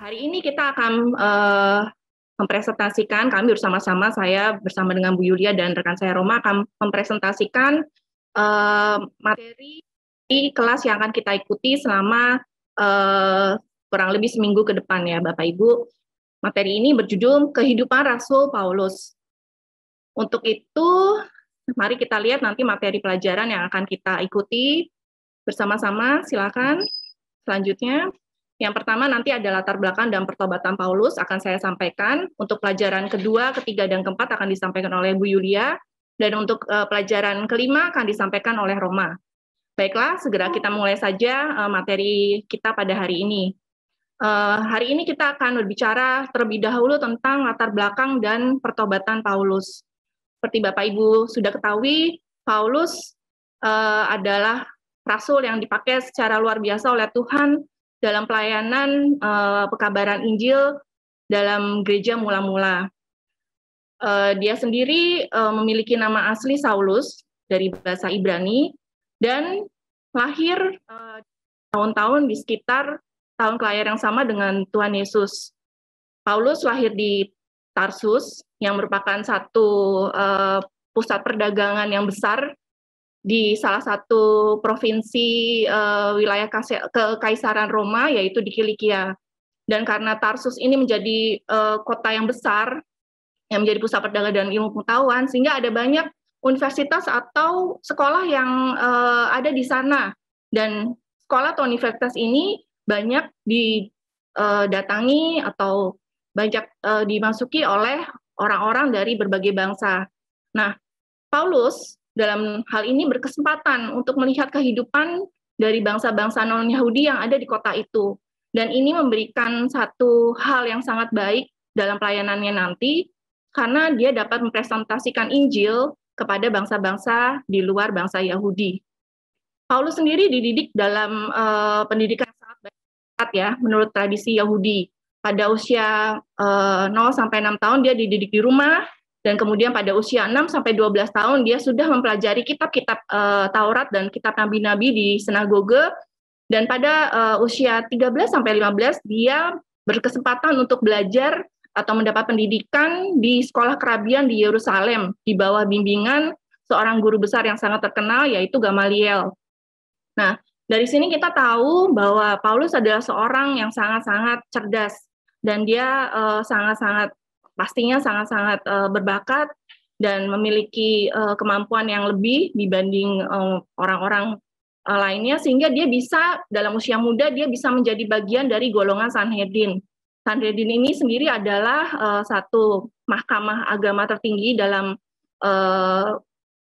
Hari ini kita akan mempresentasikan, kami bersama-sama, saya bersama dengan Bu Yulia dan rekan saya Roma akan mempresentasikan materi di kelas yang akan kita ikuti selama kurang lebih seminggu ke depan ya Bapak Ibu. Materi ini berjudul Kehidupan Rasul Paulus. Untuk itu, mari kita lihat nanti materi pelajaran yang akan kita ikuti bersama-sama. Silakan. Selanjutnya, yang pertama nanti ada latar belakang dan pertobatan Paulus akan saya sampaikan. Untuk pelajaran kedua, ketiga, dan keempat akan disampaikan oleh Bu Yulia. Dan untuk pelajaran kelima akan disampaikan oleh Roma. Baiklah, segera kita mulai saja materi kita pada hari ini. Hari ini kita akan berbicara terlebih dahulu tentang latar belakang dan pertobatan Paulus. Seperti Bapak Ibu sudah ketahui, Paulus adalah rasul yang dipakai secara luar biasa oleh Tuhan dalam pelayanan pekabaran Injil dalam gereja mula-mula. Dia sendiri memiliki nama asli Saulus dari bahasa Ibrani dan lahir tahun-tahun di sekitar tahun kelahiran yang sama dengan Tuhan Yesus. Paulus lahir di Tarsus yang merupakan satu pusat perdagangan yang besar di salah satu provinsi wilayah Kekaisaran Roma, yaitu di Kilikia. Dan karena Tarsus ini menjadi kota yang besar, yang menjadi pusat perdagangan dan ilmu pengetahuan, sehingga ada banyak universitas atau sekolah yang ada di sana. Dan sekolah atau universitas ini banyak didatangi atau banyak dimasuki oleh orang-orang dari berbagai bangsa. Nah, Paulus dalam hal ini berkesempatan untuk melihat kehidupan dari bangsa-bangsa non-Yahudi yang ada di kota itu. Dan ini memberikan satu hal yang sangat baik dalam pelayanannya nanti, karena dia dapat mempresentasikan Injil kepada bangsa-bangsa di luar bangsa Yahudi. Paulus sendiri dididik dalam pendidikan sangat baik ya, menurut tradisi Yahudi. Pada usia 0 sampai 6 tahun dia dididik di rumah, dan kemudian pada usia 6 sampai 12 tahun dia sudah mempelajari kitab-kitab Taurat dan kitab nabi-nabi di sinagoge, dan pada usia 13 sampai 15 dia berkesempatan untuk belajar atau mendapat pendidikan di sekolah kerabian di Yerusalem di bawah bimbingan seorang guru besar yang sangat terkenal, yaitu Gamaliel. Nah, dari sini kita tahu bahwa Paulus adalah seorang yang sangat-sangat cerdas, dan dia pastinya sangat-sangat berbakat dan memiliki kemampuan yang lebih dibanding orang-orang lainnya, sehingga dia bisa dalam usia muda dia bisa menjadi bagian dari golongan Sanhedrin. Sanhedrin ini sendiri adalah satu mahkamah agama tertinggi dalam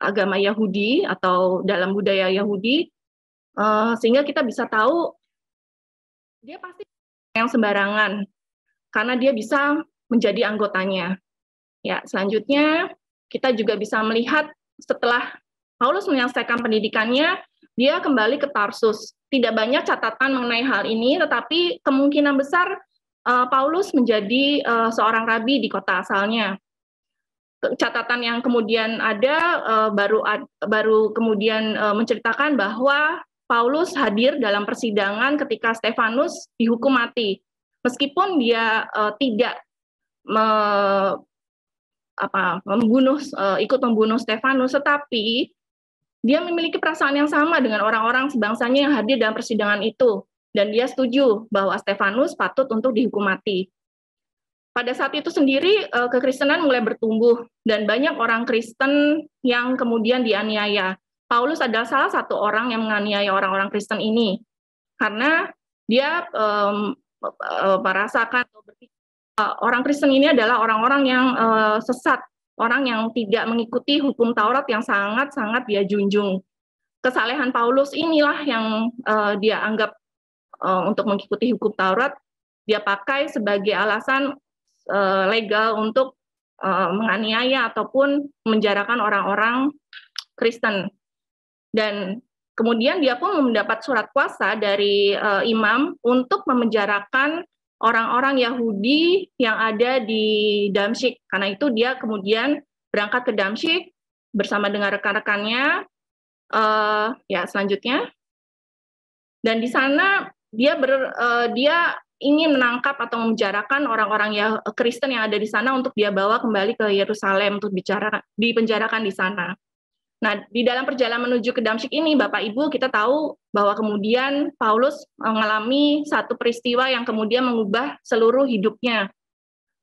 agama Yahudi atau dalam budaya Yahudi, sehingga kita bisa tahu dia pasti yang sembarangan karena dia bisa menjadi anggotanya. Ya, selanjutnya kita juga bisa melihat setelah Paulus menyelesaikan pendidikannya, dia kembali ke Tarsus. Tidak banyak catatan mengenai hal ini, tetapi kemungkinan besar Paulus menjadi seorang rabi di kota asalnya. Catatan yang kemudian ada baru kemudian menceritakan bahwa Paulus hadir dalam persidangan ketika Stefanus dihukum mati. Meskipun dia tidak ikut membunuh Stefanus, tetapi dia memiliki perasaan yang sama dengan orang-orang sebangsanya yang hadir dalam persidangan itu, dan dia setuju bahwa Stefanus patut untuk dihukum mati. Pada saat itu sendiri kekristenan mulai bertumbuh dan banyak orang Kristen yang kemudian dianiaya. Paulus adalah salah satu orang yang menganiaya orang-orang Kristen ini karena dia merasakan atau berpikir orang Kristen ini adalah orang-orang yang sesat, orang yang tidak mengikuti hukum Taurat yang sangat-sangat dia junjung. Kesalehan Paulus inilah yang dia anggap untuk mengikuti hukum Taurat, dia pakai sebagai alasan legal untuk menganiaya ataupun menjarakan orang-orang Kristen. Dan kemudian dia pun mendapat surat kuasa dari imam untuk memenjarakan orang-orang Yahudi yang ada di Damsyik. Karena itu dia kemudian berangkat ke Damsyik bersama dengan rekan-rekannya. Ya, selanjutnya. Dan di sana dia ingin menangkap atau memenjarakan orang-orang Kristen yang ada di sana untuk dia bawa kembali ke Yerusalem untuk dipenjarakan di sana. Nah, di dalam perjalanan menuju ke Damsyik ini, Bapak Ibu, kita tahu bahwa kemudian Paulus mengalami satu peristiwa yang kemudian mengubah seluruh hidupnya.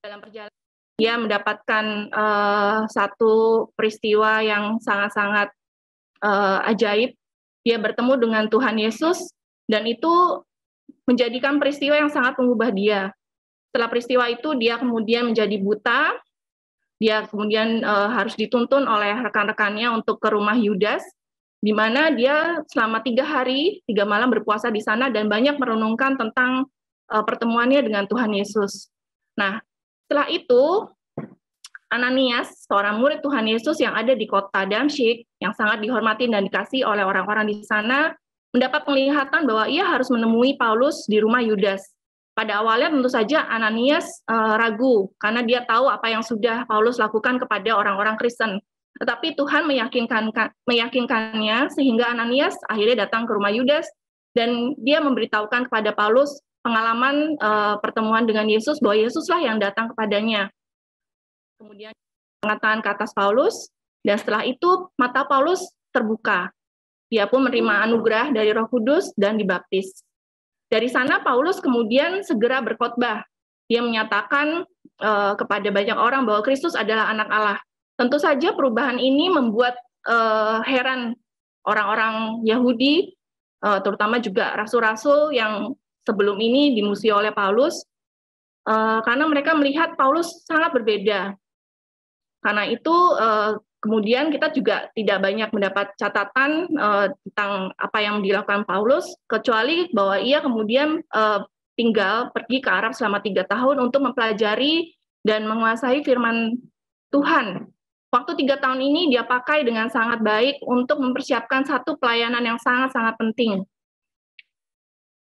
Dalam perjalanan dia mendapatkan satu peristiwa yang sangat-sangat ajaib. Dia bertemu dengan Tuhan Yesus, dan itu menjadikan peristiwa yang sangat mengubah dia. Setelah peristiwa itu, dia kemudian menjadi buta. Dia kemudian harus dituntun oleh rekan-rekannya untuk ke rumah Yudas, di mana dia selama 3 hari, 3 malam berpuasa di sana dan banyak merenungkan tentang pertemuannya dengan Tuhan Yesus. Nah, setelah itu, Ananias, seorang murid Tuhan Yesus yang ada di kota Damsyik, yang sangat dihormati dan dikasihi oleh orang-orang di sana, mendapat penglihatan bahwa ia harus menemui Paulus di rumah Yudas. Pada awalnya tentu saja Ananias ragu, karena dia tahu apa yang sudah Paulus lakukan kepada orang-orang Kristen. Tetapi Tuhan meyakinkannya sehingga Ananias akhirnya datang ke rumah Yudas, dan dia memberitahukan kepada Paulus pengalaman pertemuan dengan Yesus, bahwa Yesuslah yang datang kepadanya. Kemudian mengatakan ke atas Paulus, dan setelah itu mata Paulus terbuka. Dia pun menerima anugerah dari Roh Kudus dan dibaptis. Dari sana Paulus kemudian segera berkhotbah. Dia menyatakan kepada banyak orang bahwa Kristus adalah anak Allah. Tentu saja perubahan ini membuat heran orang-orang Yahudi, terutama juga rasul-rasul yang sebelum ini dimusuhi oleh Paulus, karena mereka melihat Paulus sangat berbeda. Karena itu kemudian kita juga tidak banyak mendapat catatan tentang apa yang dilakukan Paulus, kecuali bahwa ia kemudian tinggal pergi ke Arab selama 3 tahun untuk mempelajari dan menguasai firman Tuhan. Waktu 3 tahun ini dia pakai dengan sangat baik untuk mempersiapkan satu pelayanan yang sangat-sangat penting.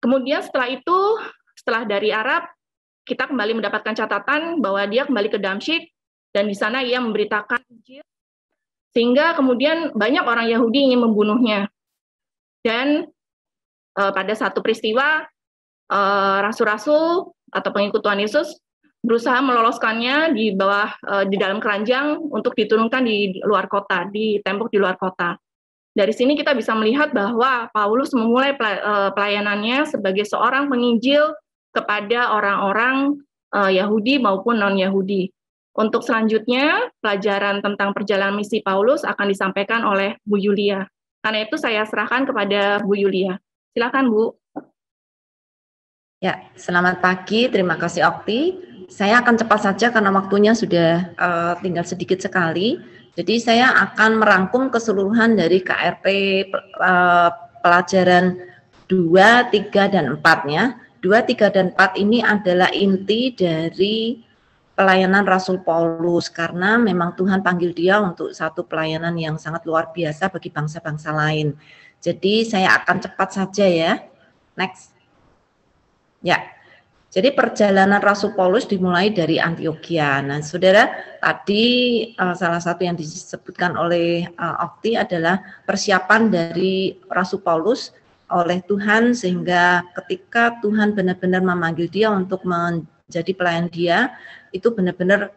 Kemudian setelah itu, setelah dari Arab, kita kembali mendapatkan catatan bahwa dia kembali ke Damsyik, dan di sana ia memberitakan Injil, sehingga kemudian banyak orang Yahudi ingin membunuhnya. Dan pada satu peristiwa, rasul-rasul atau pengikut Tuhan Yesus berusaha meloloskannya di dalam keranjang untuk diturunkan di luar kota, di tembok di luar kota. Dari sini kita bisa melihat bahwa Paulus memulai pelayanannya sebagai seorang penginjil kepada orang-orang Yahudi maupun non-Yahudi. Untuk selanjutnya, pelajaran tentang perjalanan misi Paulus akan disampaikan oleh Bu Yulia. Karena itu saya serahkan kepada Bu Yulia. Silakan, Bu. Ya, selamat pagi. Terima kasih, Okti. Saya akan cepat saja karena waktunya sudah tinggal sedikit sekali. Jadi saya akan merangkum keseluruhan dari KRP pelajaran 2, 3, dan 4-nya. 2, 3, dan 4 ini adalah inti dari pelayanan Rasul Paulus, karena memang Tuhan panggil dia untuk satu pelayanan yang sangat luar biasa bagi bangsa-bangsa lain. Jadi saya akan cepat saja ya. Next. Ya. Jadi perjalanan Rasul Paulus dimulai dari Antiokhia. Nah, saudara, tadi salah satu yang disebutkan oleh Okti adalah persiapan dari Rasul Paulus oleh Tuhan, sehingga ketika Tuhan benar-benar memanggil dia untuk menjadi pelayan dia, itu benar-benar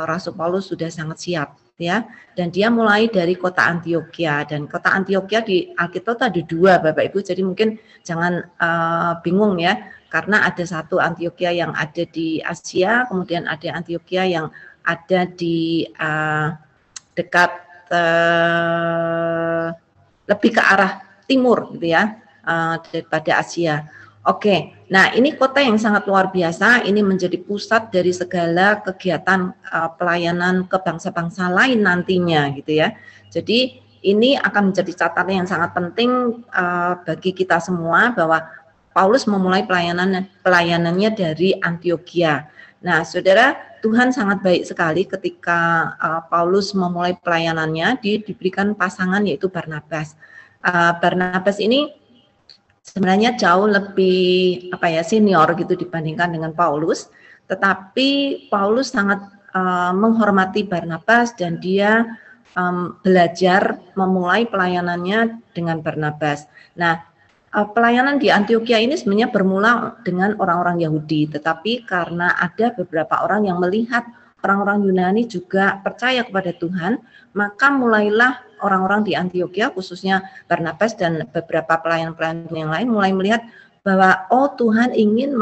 Rasul Paulus sudah sangat siap, ya. Dan dia mulai dari kota Antiokhia, dan kota Antiokhia di Alkitab ada 2, Bapak Ibu. Jadi mungkin jangan bingung ya, karena ada satu Antiokhia yang ada di Asia, kemudian ada Antiokhia yang ada di dekat lebih ke arah timur, gitu ya, daripada Asia. Oke, nah ini kota yang sangat luar biasa, ini menjadi pusat dari segala kegiatan pelayanan ke bangsa-bangsa lain nantinya, gitu ya. Jadi ini akan menjadi catatan yang sangat penting bagi kita semua, bahwa Paulus memulai pelayanannya dari Antiokhia. Nah, saudara, Tuhan sangat baik sekali ketika Paulus memulai pelayanannya, diberikan pasangan yaitu Barnabas. Barnabas ini sebenarnya jauh lebih senior gitu dibandingkan dengan Paulus, tetapi Paulus sangat menghormati Barnabas dan dia belajar memulai pelayanannya dengan Barnabas. Nah, pelayanan di Antioquia ini sebenarnya bermula dengan orang-orang Yahudi, tetapi karena ada beberapa orang yang melihat orang-orang Yunani juga percaya kepada Tuhan, maka mulailah orang-orang di Antioquia, khususnya Barnabas dan beberapa pelayan-pelayan yang lain, mulai melihat bahwa oh Tuhan ingin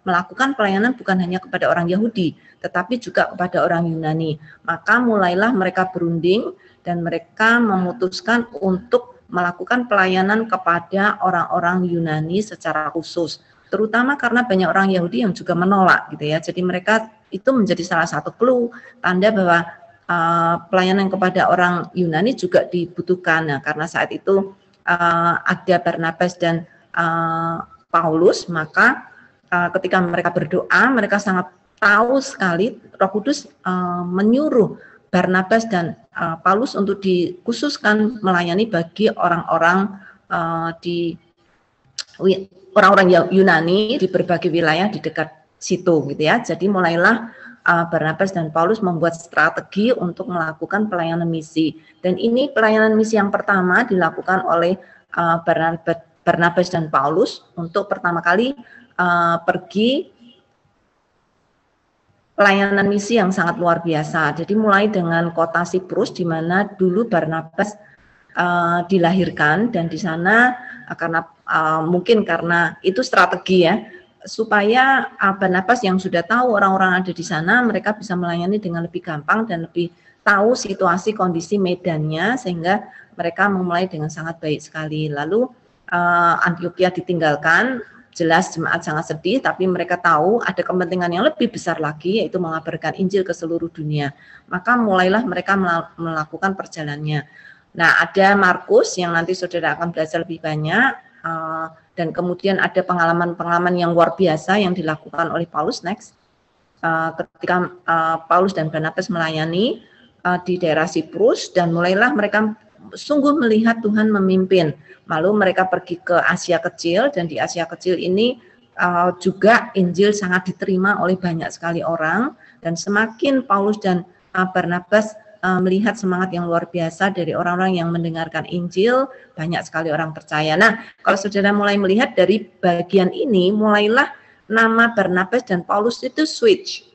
melakukan pelayanan bukan hanya kepada orang Yahudi, tetapi juga kepada orang Yunani. Maka mulailah mereka berunding dan mereka memutuskan untuk melakukan pelayanan kepada orang-orang Yunani secara khusus, terutama karena banyak orang Yahudi yang juga menolak gitu ya. Jadi mereka itu menjadi salah satu clue tanda bahwa pelayanan kepada orang Yunani juga dibutuhkan. Nah, karena saat itu ada Barnabas dan Paulus, maka ketika mereka berdoa, mereka sangat tahu sekali Roh Kudus menyuruh Barnabas dan Paulus untuk dikhususkan melayani bagi orang-orang Yunani di berbagai wilayah di dekat situ gitu ya. Jadi mulailah Barnabas dan Paulus membuat strategi untuk melakukan pelayanan misi. Dan ini pelayanan misi yang pertama dilakukan oleh Barnabas dan Paulus untuk pertama kali pergi pelayanan misi yang sangat luar biasa. Jadi mulai dengan kota Siprus di mana dulu Barnabas dilahirkan, dan di sana karena mungkin karena itu strategi ya, supaya Barnabas yang sudah tahu orang-orang ada di sana, mereka bisa melayani dengan lebih gampang dan lebih tahu situasi kondisi medannya, sehingga mereka memulai dengan sangat baik sekali. Lalu Antioquia ditinggalkan. Jelas jemaat sangat sedih, tapi mereka tahu ada kepentingan yang lebih besar lagi, yaitu mengabarkan Injil ke seluruh dunia. Maka mulailah mereka melakukan perjalanannya. Nah, ada Markus yang nanti saudara akan belajar lebih banyak, dan kemudian ada pengalaman-pengalaman yang luar biasa yang dilakukan oleh Paulus next. Ketika Paulus dan Barnabas melayani di daerah Siprus, dan mulailah mereka sungguh melihat Tuhan memimpin. Lalu mereka pergi ke Asia Kecil, dan di Asia Kecil ini juga Injil sangat diterima oleh banyak sekali orang, dan semakin Paulus dan Barnabas melihat semangat yang luar biasa dari orang-orang yang mendengarkan Injil, banyak sekali orang percaya. Nah, kalau saudara mulai melihat dari bagian ini, mulailah nama Barnabas dan Paulus itu switch.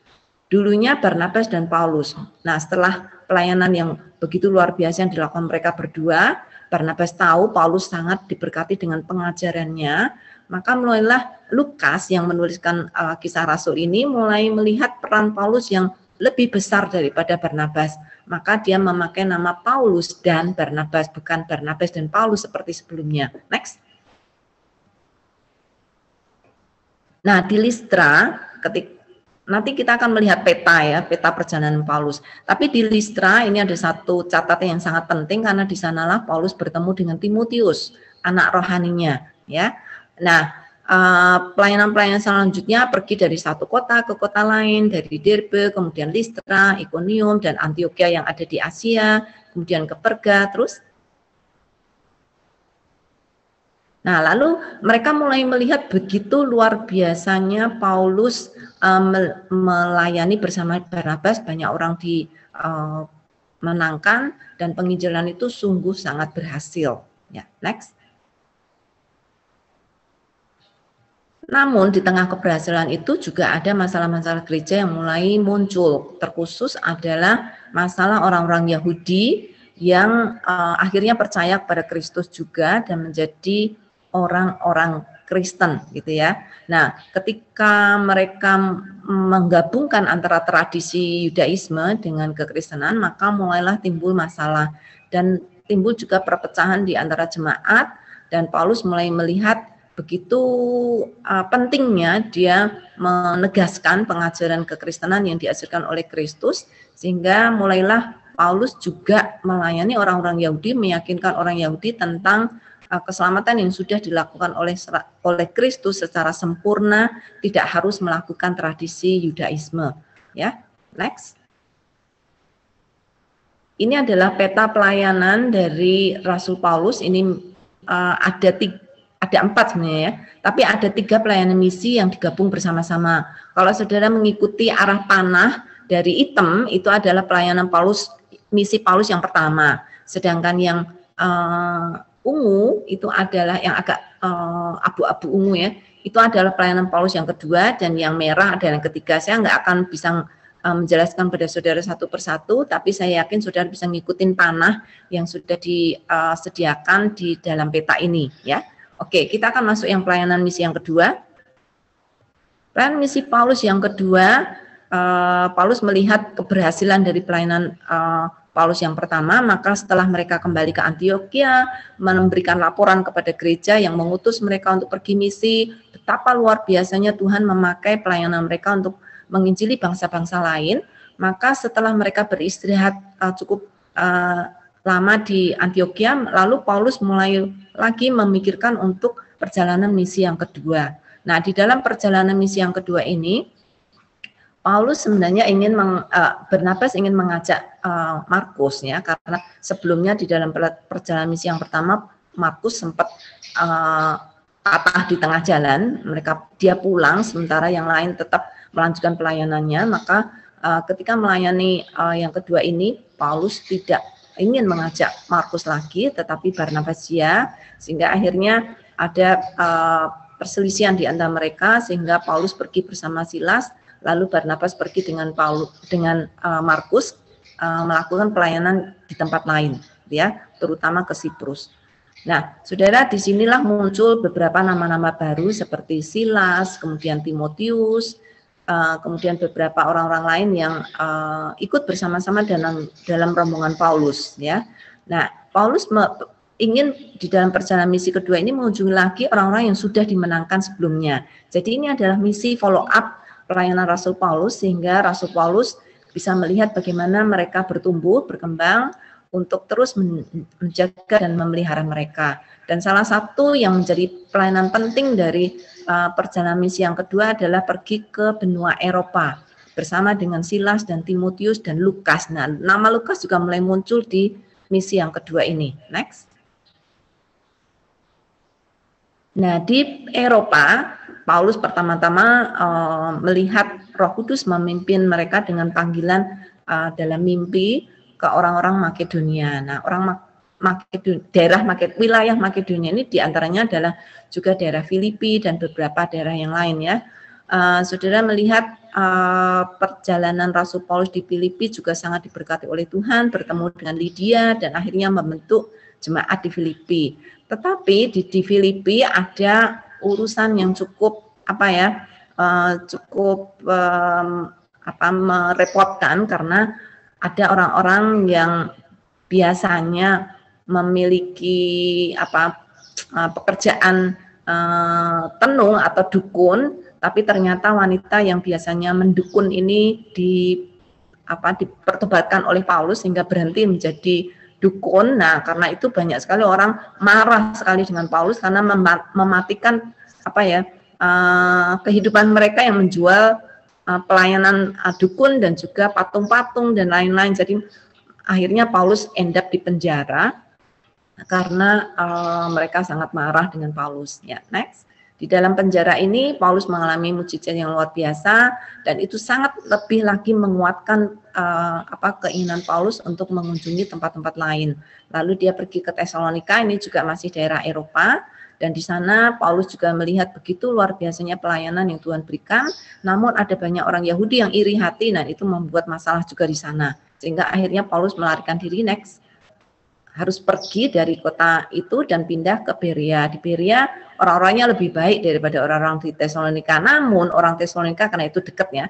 Dulunya Barnabas dan Paulus. Nah, setelah pelayanan yang begitu luar biasa yang dilakukan mereka berdua, Barnabas tahu Paulus sangat diberkati dengan pengajarannya, maka mulailah Lukas yang menuliskan kisah Rasul ini mulai melihat peran Paulus yang lebih besar daripada Barnabas. Maka dia memakai nama Paulus dan Barnabas, bukan Barnabas dan Paulus seperti sebelumnya. Next. Nah, di Listra, nanti kita akan melihat peta ya, peta perjalanan Paulus. Tapi di Listra ini ada satu catatan yang sangat penting, karena di sanalah Paulus bertemu dengan Timotius, anak rohaninya ya. Nah, pelayanan-pelayanan selanjutnya pergi dari satu kota ke kota lain, dari Derbe, kemudian Listra, Iconium, dan Antioquia yang ada di Asia, kemudian ke Perga, terus. Nah, lalu mereka mulai melihat begitu luar biasanya Paulus melayani bersama Barnabas, banyak orang dimenangkan, dan penginjilan itu sungguh sangat berhasil. Ya, next. Namun di tengah keberhasilan itu juga ada masalah-masalah gereja yang mulai muncul. Terkhusus adalah masalah orang-orang Yahudi yang akhirnya percaya kepada Kristus juga dan menjadi orang-orang Kristen gitu ya. Nah, ketika mereka menggabungkan antara tradisi Yudaisme dengan kekristenan, maka mulailah timbul masalah dan timbul juga perpecahan di antara jemaat, dan Paulus mulai melihat begitu pentingnya dia menegaskan pengajaran kekristenan yang diajarkan oleh Kristus, sehingga mulailah Paulus juga melayani orang-orang Yahudi, meyakinkan orang Yahudi tentang keselamatan yang sudah dilakukan oleh Kristus secara sempurna, tidak harus melakukan tradisi Yudaisme. Ya, next. Ini adalah peta pelayanan dari Rasul Paulus. Ini ada 4 sebenarnya ya, tapi ada 3 pelayanan misi yang digabung bersama-sama. Kalau saudara mengikuti arah panah dari hitam, itu adalah pelayanan Paulus, misi Paulus yang pertama. Sedangkan yang ungu itu adalah yang agak abu-abu ungu ya, itu adalah pelayanan Paulus yang kedua, dan yang merah adalah yang ketiga. Saya nggak akan bisa menjelaskan pada saudara satu persatu, tapi saya yakin saudara bisa ngikutin panah yang sudah disediakan di dalam peta ini ya. Oke, kita akan masuk yang pelayanan misi yang kedua. Pelayanan misi Paulus yang kedua, Paulus melihat keberhasilan dari pelayanan Paulus yang pertama, maka setelah mereka kembali ke Antiokhia, memberikan laporan kepada gereja yang mengutus mereka untuk pergi misi, betapa luar biasanya Tuhan memakai pelayanan mereka untuk menginjili bangsa-bangsa lain. Maka setelah mereka beristirahat cukup lama di Antiokhia, lalu Paulus mulai lagi memikirkan untuk perjalanan misi yang kedua. Nah, di dalam perjalanan misi yang kedua ini, Paulus sebenarnya Barnabas ingin mengajak Markus ya, karena sebelumnya di dalam perjalanan misi yang pertama Markus sempat patah di tengah jalan, dia pulang sementara yang lain tetap melanjutkan pelayanannya. Maka ketika melayani yang kedua ini, Paulus tidak ingin mengajak Markus lagi, tetapi Barnabas ya, sehingga akhirnya ada perselisihan di antara mereka, sehingga Paulus pergi bersama Silas, lalu Barnabas pergi dengan Markus melakukan pelayanan di tempat lain, ya, terutama ke Siprus. Nah, saudara, disinilah muncul beberapa nama-nama baru seperti Silas, kemudian Timotius, kemudian beberapa orang-orang lain yang ikut bersama-sama dalam rombongan Paulus, ya. Nah, Paulus ingin di dalam perjalanan misi kedua ini mengunjungi lagi orang-orang yang sudah dimenangkan sebelumnya. Jadi ini adalah misi follow up pelayanan Rasul Paulus, sehingga Rasul Paulus bisa melihat bagaimana mereka bertumbuh, berkembang untuk terus menjaga dan memelihara mereka. Dan salah satu yang menjadi pelayanan penting dari perjalanan misi yang kedua adalah pergi ke benua Eropa bersama dengan Silas dan Timotius dan Lukas. Nah, nama Lukas juga mulai muncul di misi yang kedua ini. Next. Nah, di Eropa, Paulus pertama-tama melihat Roh Kudus memimpin mereka dengan panggilan dalam mimpi ke orang-orang Makedonia. Nah, wilayah Makedonia ini diantaranya adalah juga daerah Filipi dan beberapa daerah yang lain ya. Saudara melihat perjalanan Rasul Paulus di Filipi juga sangat diberkati oleh Tuhan, bertemu dengan Lydia dan akhirnya membentuk jemaat di Filipi. Tetapi di Filipi ada urusan yang cukup merepotkan, karena ada orang-orang yang biasanya memiliki pekerjaan tenung atau dukun, tapi ternyata wanita yang biasanya mendukun ini dipertobatkan oleh Paulus sehingga berhenti menjadi dukun. Nah, karena itu banyak sekali orang marah sekali dengan Paulus karena mematikan kehidupan mereka yang menjual pelayanan dukun dan juga patung-patung dan lain-lain. Jadi akhirnya Paulus end up di penjara karena mereka sangat marah dengan Paulus. Ya, next. Di dalam penjara ini Paulus mengalami mukjizat yang luar biasa, dan itu sangat lebih lagi menguatkan keinginan Paulus untuk mengunjungi tempat-tempat lain. Lalu dia pergi ke Tesalonika, ini juga masih daerah Eropa, dan di sana Paulus juga melihat begitu luar biasanya pelayanan yang Tuhan berikan. Namun ada banyak orang Yahudi yang iri hati, dan itu membuat masalah juga di sana. Sehingga akhirnya Paulus melarikan diri, next, harus pergi dari kota itu dan pindah ke Berea. Di Berea orang-orangnya lebih baik daripada orang-orang di Tesalonika. Namun orang Tesalonika karena itu dekat ya,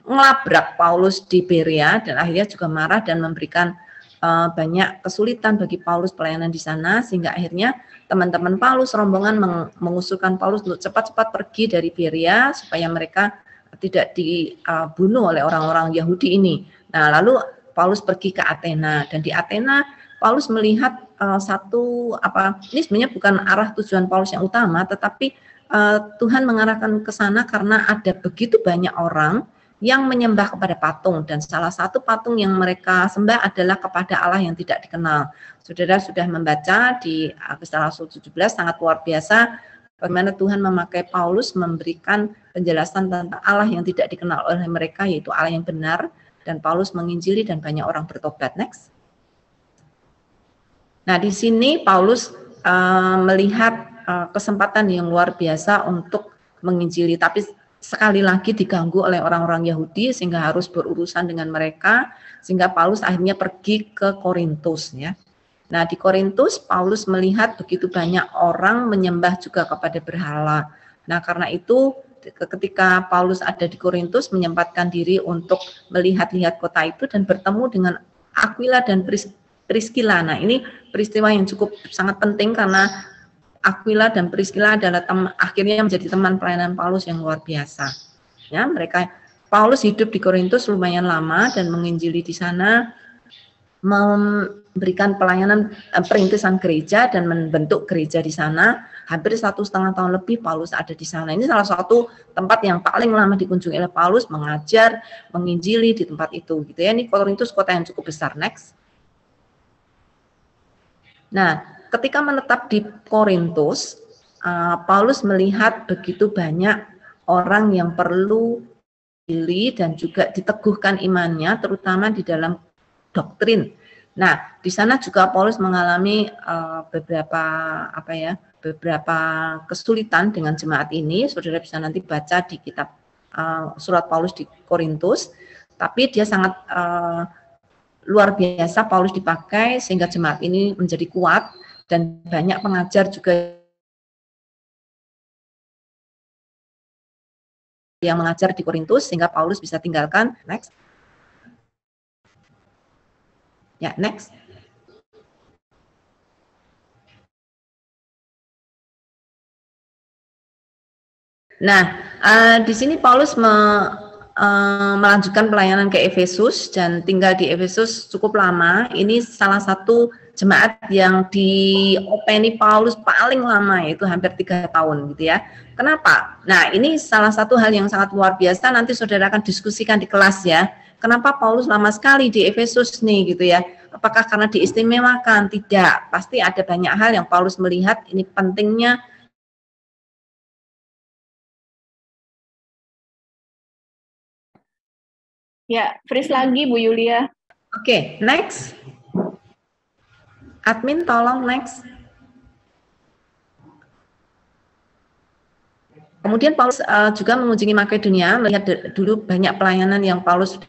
ngelabrak Paulus di Berea dan akhirnya juga marah dan memberikan banyak kesulitan bagi Paulus pelayanan di sana, sehingga akhirnya teman-teman Paulus, rombongan mengusulkan Paulus untuk cepat-cepat pergi dari Berea supaya mereka tidak dibunuh oleh orang-orang Yahudi ini. Nah, lalu Paulus pergi ke Athena, dan di Athena Paulus melihat ini sebenarnya bukan arah tujuan Paulus yang utama, tetapi Tuhan mengarahkan ke sana karena ada begitu banyak orang yang menyembah kepada patung, dan salah satu patung yang mereka sembah adalah kepada Allah yang tidak dikenal. Saudara sudah membaca di Kisah Rasul 17, sangat luar biasa bagaimana Tuhan memakai Paulus memberikan penjelasan tentang Allah yang tidak dikenal oleh mereka, yaitu Allah yang benar, dan Paulus menginjili dan banyak orang bertobat. Next. Nah, di sini Paulus melihat kesempatan yang luar biasa untuk menginjili, tapi sekali lagi diganggu oleh orang-orang Yahudi sehingga harus berurusan dengan mereka, sehingga Paulus akhirnya pergi ke Korintus ya. Nah, di Korintus Paulus melihat begitu banyak orang menyembah juga kepada berhala. Nah, karena itu ketika Paulus ada di Korintus menyempatkan diri untuk melihat-lihat kota itu dan bertemu dengan Aquila dan Priscilla. Nah, ini peristiwa yang cukup sangat penting karena Aquila dan Priscilla adalah akhirnya menjadi teman pelayanan Paulus yang luar biasa. Ya, Paulus hidup di Korintus lumayan lama dan menginjili di sana, memberikan pelayanan perintisan gereja dan membentuk gereja di sana. Hampir 1,5 tahun lebih Paulus ada di sana. Ini salah satu tempat yang paling lama dikunjungi oleh Paulus, mengajar, menginjili di tempat itu gitu ya. Ini Korintus kota yang cukup besar. Next. Nah, ketika menetap di Korintus, Paulus melihat begitu banyak orang yang perlu dipilih dan juga diteguhkan imannya, terutama di dalam doktrin. Nah, di sana juga Paulus mengalami beberapa kesulitan dengan jemaat ini. Saudara bisa nanti baca di kitab surat Paulus di Korintus. Tapi dia sangat luar biasa Paulus dipakai sehingga jemaat ini menjadi kuat. Dan banyak pengajar juga yang mengajar di Korintus sehingga Paulus bisa tinggalkan. Next. Ya, next. Nah, di sini Paulus melanjutkan pelayanan ke Efesus dan tinggal di Efesus cukup lama. Ini salah satu jemaat yang diopeni Paulus paling lama, yaitu hampir 3 tahun gitu ya. Kenapa? Nah, ini salah satu hal yang sangat luar biasa, nanti saudara akan diskusikan di kelas ya. Kenapa Paulus lama sekali di Efesus nih gitu ya. Apakah karena diistimewakan? Tidak, pasti ada banyak hal yang Paulus melihat ini pentingnya. Ya, freeze lagi Bu Yulia. Oke, next. Admin tolong next. Kemudian Paulus juga mengunjungi Makedonia, melihat dulu banyak pelayanan yang Paulus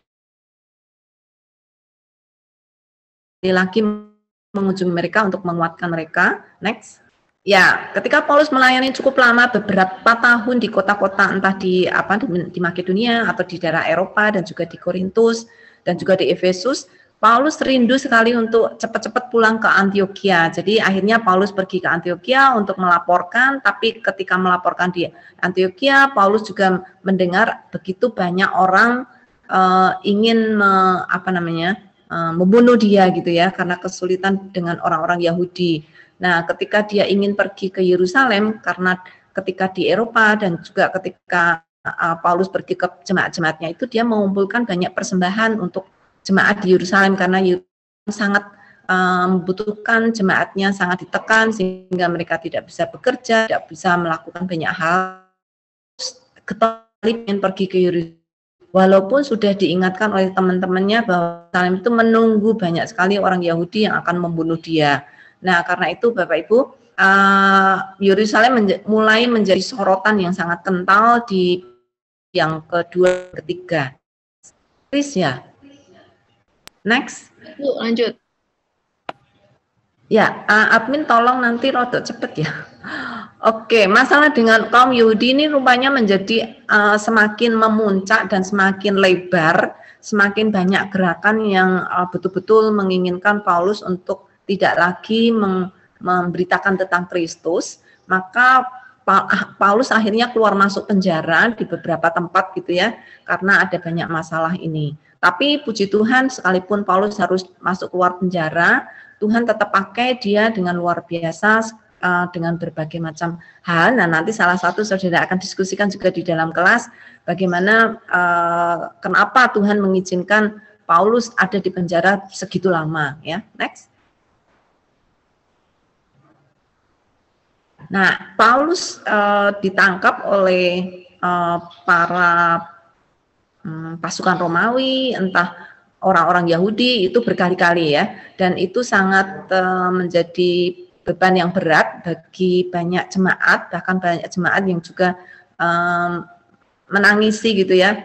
lagi mengunjungi mereka untuk menguatkan mereka. Next. Ya, ketika Paulus melayani cukup lama, beberapa tahun di kota-kota entah di Makedonia atau di daerah Eropa dan juga di Korintus dan juga di Efesus, Paulus rindu sekali untuk cepat-cepat pulang ke Antioquia. Jadi akhirnya Paulus pergi ke Antioquia untuk melaporkan, tapi ketika melaporkan di Antioquia, Paulus juga mendengar begitu banyak orang ingin membunuh dia gitu ya, karena kesulitan dengan orang-orang Yahudi. Nah, ketika dia ingin pergi ke Yerusalem, karena ketika di Eropa dan juga ketika Paulus pergi ke jemaat-jemaatnya itu, dia mengumpulkan banyak persembahan untuk jemaat di Yerusalem karena Yerusalem sangat membutuhkan jemaatnya, sangat ditekan sehingga mereka tidak bisa bekerja, tidak bisa melakukan banyak hal. Kembali ingin pergi ke Yerusalem, walaupun sudah diingatkan oleh teman-temannya bahwa Yerusalem itu menunggu banyak sekali orang Yahudi yang akan membunuh dia. Nah, karena itu Bapak Ibu, Yerusalem mulai menjadi sorotan yang sangat kental di yang kedua, ketiga. Please ya. Next. Yuk, lanjut. Ya, admin tolong nanti rodok cepet ya. Oke, masalah dengan kaum Yahudi ini rupanya menjadi semakin memuncak dan semakin lebar, semakin banyak gerakan yang betul-betul menginginkan Paulus untuk tidak lagi memberitakan tentang Kristus. Maka Paulus akhirnya keluar masuk penjara di beberapa tempat gitu ya, karena ada banyak masalah ini. Tapi puji Tuhan, sekalipun Paulus harus masuk keluar penjara, Tuhan tetap pakai dia dengan luar biasa dengan berbagai macam hal. Nah, nanti salah satu saudara akan diskusikan juga di dalam kelas bagaimana kenapa Tuhan mengizinkan Paulus ada di penjara segitu lama ya. Next. Nah, Paulus ditangkap oleh para pasukan Romawi, entah orang-orang Yahudi, itu berkali-kali ya, dan itu sangat menjadi beban yang berat bagi banyak jemaat, bahkan banyak jemaat yang juga menangisi gitu ya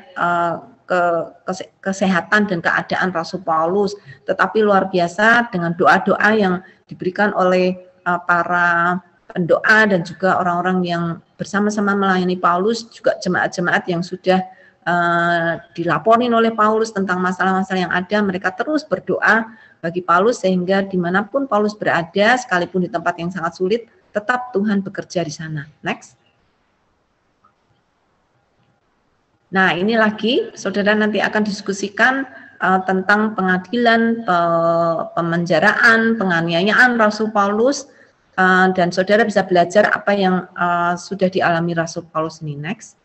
kesehatan dan keadaan Rasul Paulus. Tetapi luar biasa dengan doa-doa yang diberikan oleh para pendoa dan juga orang-orang yang bersama-sama melayani Paulus, juga jemaat-jemaat yang sudah dilaporin oleh Paulus tentang masalah-masalah yang ada, mereka terus berdoa bagi Paulus sehingga dimanapun Paulus berada, sekalipun di tempat yang sangat sulit, tetap Tuhan bekerja di sana. Next. Nah, ini lagi, saudara nanti akan diskusikan tentang pengadilan, pemenjaraan, penganiayaan Rasul Paulus, dan saudara bisa belajar apa yang sudah dialami Rasul Paulus ini. Next.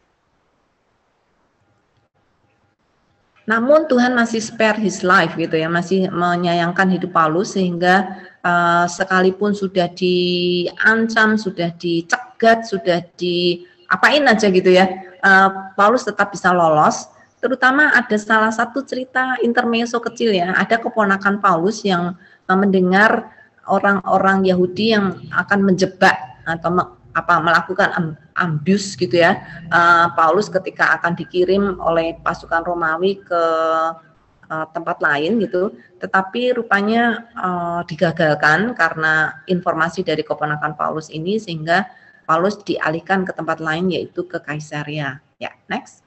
Namun Tuhan masih spare his life gitu ya, masih menyayangkan hidup Paulus sehingga sekalipun sudah diancam, sudah dicegat, sudah diapain aja gitu ya, Paulus tetap bisa lolos. Terutama ada salah satu cerita intermezzo kecil ya, ada keponakan Paulus yang mendengar orang-orang Yahudi yang akan menjebak atau melakukan ambush gitu ya, Paulus ketika akan dikirim oleh pasukan Romawi ke tempat lain gitu, tetapi rupanya digagalkan karena informasi dari keponakan Paulus ini, sehingga Paulus dialihkan ke tempat lain yaitu ke Kaisarea. Ya, next.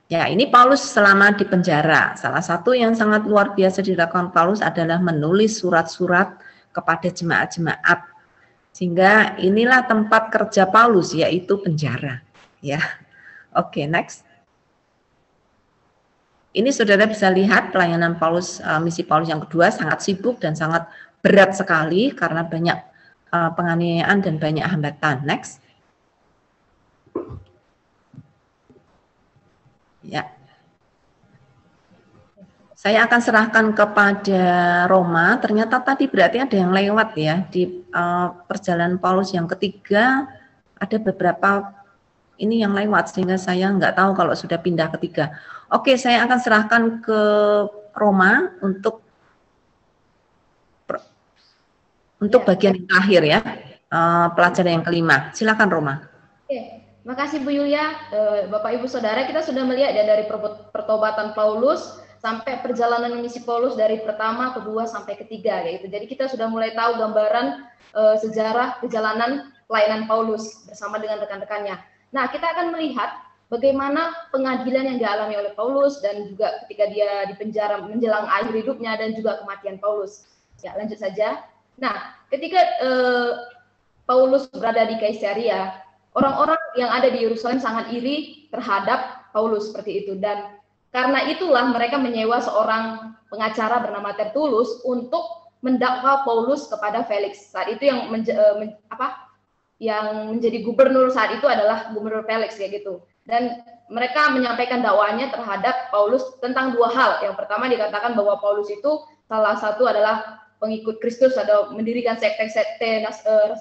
Ya, ini Paulus selama di penjara. Salah satu yang sangat luar biasa dilakukan Paulus adalah menulis surat-surat kepada jemaat-jemaat. Sehingga inilah tempat kerja Paulus, yaitu penjara. Ya, oke, next. Ini saudara bisa lihat pelayanan Paulus, misi Paulus yang kedua sangat sibuk dan sangat berat sekali karena banyak penganiayaan dan banyak hambatan. Next. Ya. Saya akan serahkan kepada Roma. Ternyata tadi berarti ada yang lewat ya di perjalanan Paulus yang ketiga, ada beberapa ini yang lewat sehingga saya nggak tahu kalau sudah pindah ketiga. Oke, saya akan serahkan ke Roma untuk bagian yang terakhir ya, pelajaran yang kelima. Silakan Roma. Oke, makasih Bu Yulia. Bapak Ibu Saudara, kita sudah melihat ya dari pertobatan Paulus sampai perjalanan misi Paulus dari pertama, kedua, sampai ketiga kayak gitu. Jadi kita sudah mulai tahu gambaran sejarah perjalanan pelayanan Paulus bersama dengan rekan-rekannya. Nah, kita akan melihat bagaimana pengadilan yang dialami oleh Paulus dan juga ketika dia dipenjara menjelang akhir hidupnya dan juga kematian Paulus. Ya, lanjut saja. Nah, ketika Paulus berada di Kaisarea, orang-orang yang ada di Yerusalem sangat iri terhadap Paulus seperti itu, dan karena itulah mereka menyewa seorang pengacara bernama Tertullus untuk mendakwa Paulus kepada Felix. Saat itu yang menjadi gubernur saat itu adalah gubernur Felix kayak gitu. Dan mereka menyampaikan dakwaannya terhadap Paulus tentang dua hal. Yang pertama dikatakan bahwa Paulus itu salah satu adalah pengikut Kristus atau mendirikan sekte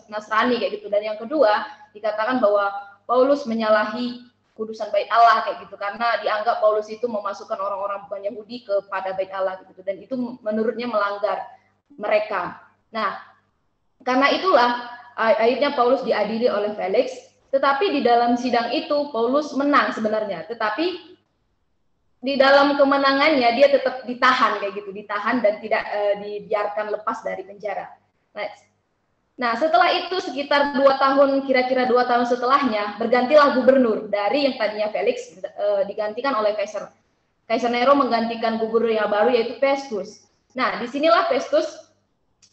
Nasrani kayak gitu. Dan yang kedua dikatakan bahwa Paulus menyalahi kudusan bait Allah kayak gitu, karena dianggap Paulus itu memasukkan orang-orang bukan Yahudi kepada bait Allah gitu, dan itu menurutnya melanggar mereka. Nah, karena itulah akhirnya Paulus diadili oleh Felix, tetapi di dalam sidang itu Paulus menang sebenarnya, tetapi di dalam kemenangannya dia tetap ditahan kayak gitu, ditahan dan tidak dibiarkan lepas dari penjara. Nah, setelah itu sekitar 2 tahun, kira-kira 2 tahun setelahnya, bergantilah gubernur dari yang tadinya Felix digantikan oleh Kaisar Nero, menggantikan gubernur yang baru yaitu Festus. Nah, disinilah Festus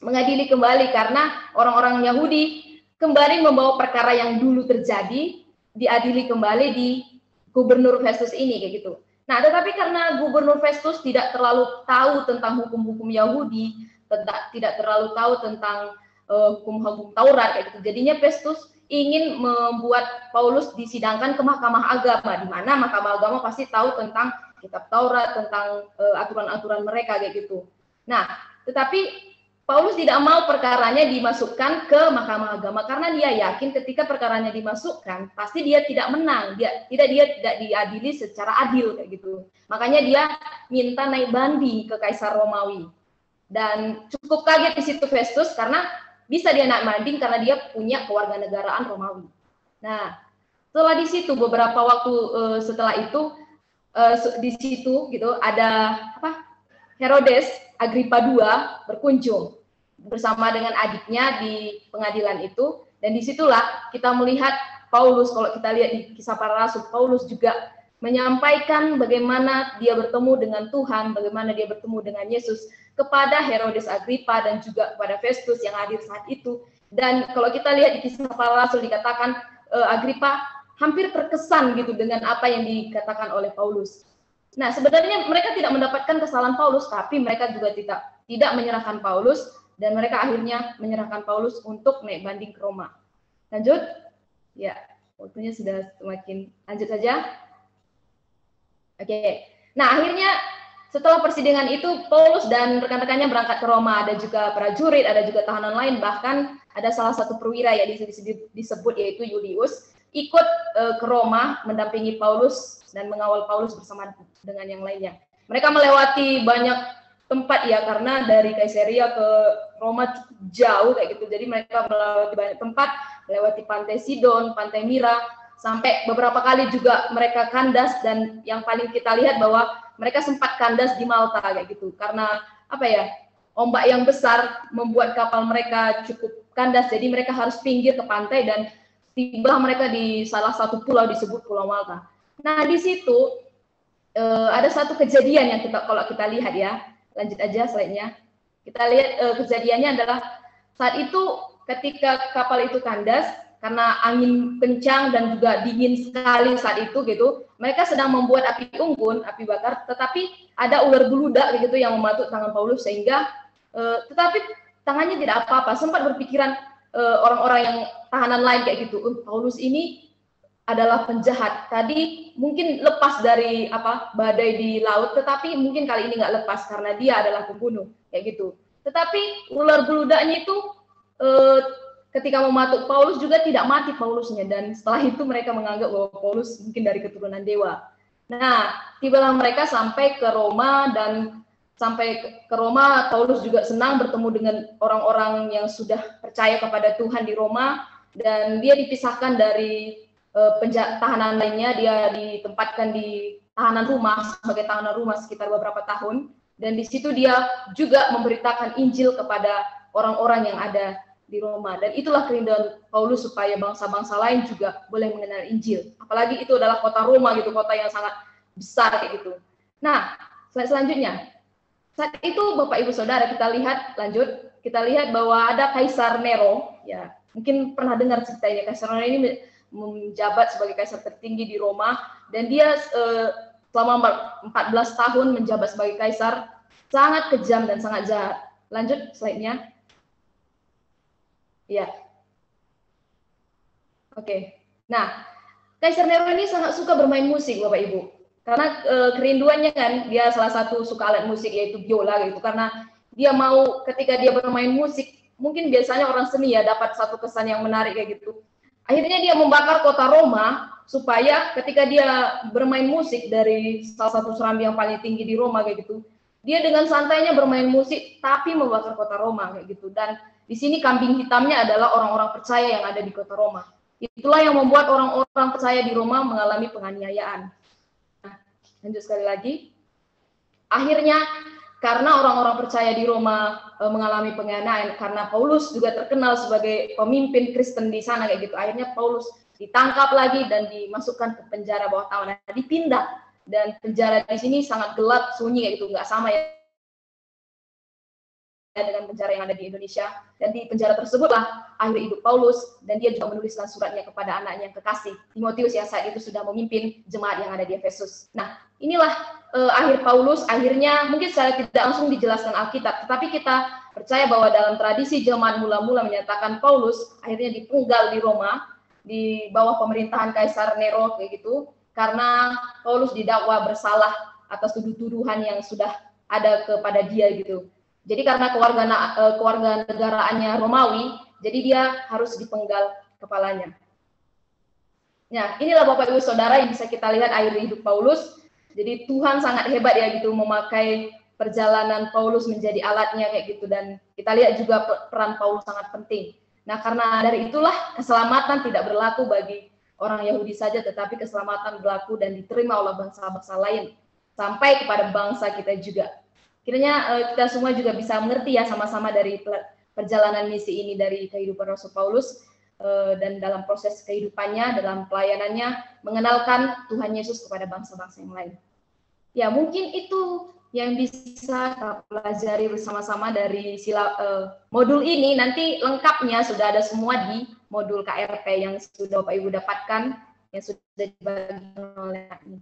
mengadili kembali karena orang-orang Yahudi kembali membawa perkara yang dulu terjadi, diadili kembali di gubernur Festus ini kayak gitu. Nah, tetapi karena gubernur Festus tidak terlalu tahu tentang hukum-hukum Yahudi, tidak terlalu tahu tentang hukum-hukum Taurat kayak gitu. Jadinya Festus ingin membuat Paulus disidangkan ke Mahkamah Agama, di mana Mahkamah Agama pasti tahu tentang kitab Taurat, tentang aturan-aturan mereka kayak gitu. Nah, tetapi Paulus tidak mau perkaranya dimasukkan ke Mahkamah Agama karena dia yakin ketika perkaranya dimasukkan pasti dia tidak menang, dia tidak diadili secara adil kayak gitu. Makanya dia minta naik banding ke Kaisar Romawi. Dan cukup kaget di situ Festus karena bisa dia naik banding karena dia punya kewarganegaraan Romawi. Nah, setelah di situ beberapa waktu setelah itu di situ gitu ada Herodes Agripa II berkunjung bersama dengan adiknya di pengadilan itu, dan disitulah kita melihat Paulus, kalau kita lihat di Kisah Para Rasul, Paulus juga menyampaikan bagaimana dia bertemu dengan Tuhan, bagaimana dia bertemu dengan Yesus kepada Herodes Agripa dan juga kepada Festus yang hadir saat itu. Dan kalau kita lihat di Kisah Para Rasul dikatakan Agripa hampir terkesan gitu dengan apa yang dikatakan oleh Paulus. Nah, sebenarnya mereka tidak mendapatkan kesalahan Paulus, tapi mereka juga tidak menyerahkan Paulus, dan mereka akhirnya menyerahkan Paulus untuk naik banding ke Roma. Lanjut? Ya, waktunya sudah semakin. Lanjut saja. Oke. Nah, akhirnya setelah persidangan itu, Paulus dan rekan-rekannya berangkat ke Roma. Ada juga prajurit, ada juga tahanan lain, bahkan ada salah satu perwira yang disebut yaitu Julius, ikut ke Roma mendampingi Paulus dan mengawal Paulus bersama dengan yang lainnya. Mereka melewati banyak tempat ya, karena dari Kaisarea ke Roma cukup jauh kayak gitu. Jadi mereka melewati banyak tempat, melewati pantai Sidon, pantai Mira, sampai beberapa kali juga mereka kandas, dan yang paling kita lihat bahwa mereka sempat kandas di Malta kayak gitu. Karena apa ya? Ombak yang besar membuat kapal mereka cukup kandas, jadi mereka harus pinggir ke pantai dan tiba mereka di salah satu pulau disebut Pulau Malta. Nah, di situ ada satu kejadian yang kalau kita lihat ya, lanjut aja slide-nya. Kita lihat kejadiannya adalah saat itu ketika kapal itu kandas karena angin kencang dan juga dingin sekali saat itu gitu, mereka sedang membuat api unggun, api bakar, tetapi ada ular beludak gitu yang mematuk tangan Paulus sehingga tetapi tangannya tidak apa-apa. Sempat berpikiran orang-orang yang tahanan lain kayak gitu, Paulus ini adalah penjahat. Tadi mungkin lepas dari badai di laut, tetapi mungkin kali ini nggak lepas karena dia adalah pembunuh kayak gitu. Tetapi ular beludaknya itu ketika mematuk Paulus juga tidak mati Paulusnya, dan setelah itu mereka menganggap bahwa Paulus mungkin dari keturunan dewa. Nah, tibalah mereka sampai ke Roma, dan sampai ke Roma Paulus juga senang bertemu dengan orang-orang yang sudah percaya kepada Tuhan di Roma, dan dia dipisahkan dari tahanan lainnya. Dia ditempatkan di tahanan rumah sebagai tahanan rumah sekitar beberapa tahun, dan di situ dia juga memberitakan Injil kepada orang-orang yang ada di Roma. Dan itulah kerinduan Paulus supaya bangsa-bangsa lain juga boleh mengenal Injil, apalagi itu adalah kota Roma gitu, kota yang sangat besar kayak gitu. Nah, selanjutnya saat itu Bapak Ibu Saudara, kita lihat bahwa ada Kaisar Nero, ya mungkin pernah dengar ceritanya. Kaisar Nero ini menjabat sebagai kaisar tertinggi di Roma, dan dia selama 14 tahun menjabat sebagai kaisar, sangat kejam dan sangat jahat. Lanjut slide-nya. Ya. Oke. Nah, Kaisar Nero ini sangat suka bermain musik, Bapak Ibu. Karena kerinduannya kan, dia salah satu suka alat musik yaitu biola gitu. Karena dia mau ketika dia bermain musik, mungkin biasanya orang seni ya dapat satu kesan yang menarik kayak gitu. Akhirnya dia membakar kota Roma supaya ketika dia bermain musik dari salah satu serambi yang paling tinggi di Roma kayak gitu, dia dengan santainya bermain musik tapi membakar kota Roma kayak gitu. Dan di sini kambing hitamnya adalah orang-orang percaya yang ada di kota Roma. Itulah yang membuat orang-orang percaya di Roma mengalami penganiayaan. Nah, lanjut sekali lagi. Akhirnya karena orang-orang percaya di Roma mengalami penganiayaan, karena Paulus juga terkenal sebagai pemimpin Kristen di sana kayak gitu. Akhirnya Paulus ditangkap lagi dan dimasukkan ke penjara bawah tanah, dipindah. Dan penjara di sini sangat gelap, sunyi kayak gitu, nggak sama ya dengan penjara yang ada di Indonesia. Dan di penjara tersebutlah akhir hidup Paulus, dan dia juga menuliskan suratnya kepada anaknya yang kekasih Timotius yang saat itu sudah memimpin jemaat yang ada di Efesus. Nah, inilah akhir Paulus. Akhirnya mungkin secara tidak langsung dijelaskan Alkitab, tetapi kita percaya bahwa dalam tradisi jemaat mula-mula menyatakan Paulus akhirnya dipenggal di Roma di bawah pemerintahan Kaisar Nero kayak gitu, karena Paulus didakwa bersalah atas tuduhan yang sudah ada kepada dia gitu. Jadi karena kewarganegaraannya Romawi, jadi dia harus dipenggal kepalanya. Nah, inilah Bapak Ibu Saudara yang bisa kita lihat akhir hidup Paulus. Jadi Tuhan sangat hebat ya gitu, memakai perjalanan Paulus menjadi alatnya kayak gitu, dan kita lihat juga peran Paulus sangat penting. Nah, karena dari itulah keselamatan tidak berlaku bagi orang Yahudi saja, tetapi keselamatan berlaku dan diterima oleh bangsa-bangsa lain sampai kepada bangsa kita juga. Kiranya kita semua juga bisa mengerti ya sama-sama dari perjalanan misi ini, dari kehidupan Rasul Paulus dan dalam proses kehidupannya, dalam pelayanannya, mengenalkan Tuhan Yesus kepada bangsa-bangsa yang lain. Ya, mungkin itu yang bisa kita pelajari bersama-sama dari modul ini. Nanti lengkapnya sudah ada semua di modul KRP yang sudah Bapak Ibu dapatkan, yang sudah dibagikan oleh ini.